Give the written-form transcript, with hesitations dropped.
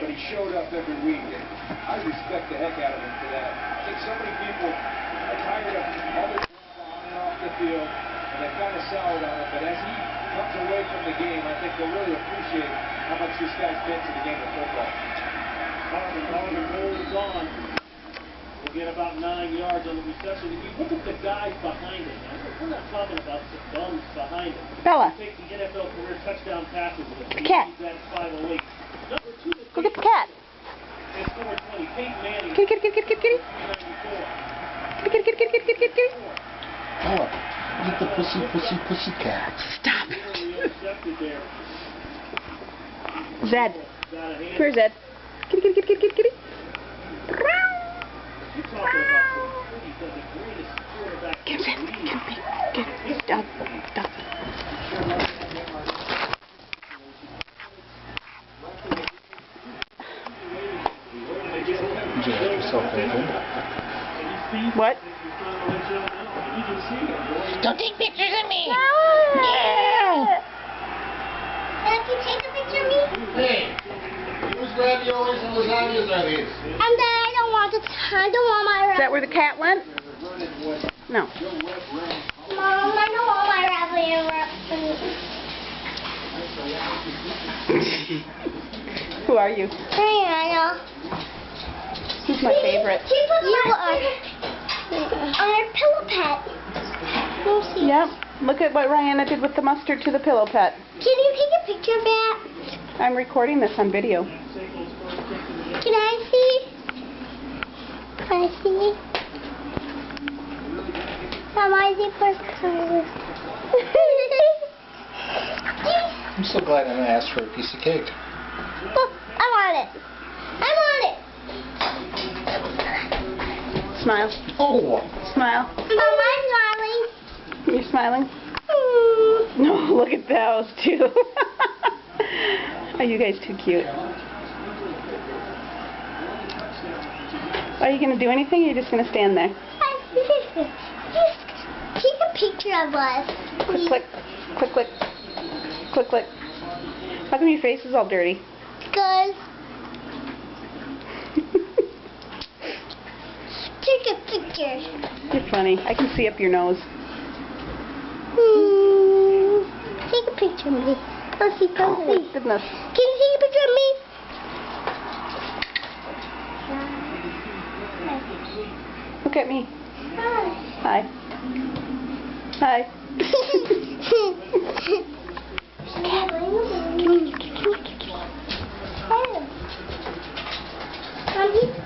but he showed up every week, and I respect the heck out of him for that. I think so many people are tired of all the on and off the field, and they've kind of soured on him, but as he comes away from the game, I think they'll really appreciate how much this guy's meant to the game of football. Marvin holds on. We'll get about 9 yards on the reception. If you look at the guys behind him, now, we're not talking about the bums behind him. Bella. Take the NFL career touchdown passes. The cat. That's 508. Number 2, Look at the cat. It's 420. Peyton Manning. Kitty, kitty, kitty, kitty, kitty. 394. Kitty, kitty, kitty, kitty, kitty, kitty, kitty. Bella, look at the pussy cat. Stop it. Zed. Where's Zed? Kitty, kitty, kitty, kitty, kitty. Get in, get stop, stop. Did you have yourself open? What? Don't take pictures of me! No! Yeah! Can you take a picture of me? Hey! Whose raviolis and lasagnas are these? And then I don't want my Is that where the cat went? No. Mom, I don't want my ravioli. Who are you? Hey, Anna. Who's my favorite? You are pillow pet. Yep. Look at what Rihanna did with the mustard to the pillow pet. Can you take a picture of that? I'm recording this on video. Can I see? Can I see? Why is it first color? I'm so glad I didn't ask for a piece of cake. Look, I want it. I want it. Smile. Oh! Smile. Mom, I'm smiling. You're smiling? No, look at those two. Are you guys too cute? Are you going to do anything or are you just going to stand there? Just take a picture of us. Click, click, click, click, click, click. How come your face is all dirty? Because take a picture. You're funny. I can see up your nose. Take a picture of me. Go see, go Oh my see. goodness. Can you take a picture of me? Look at me. Hi. Hi. Hi. Mommy.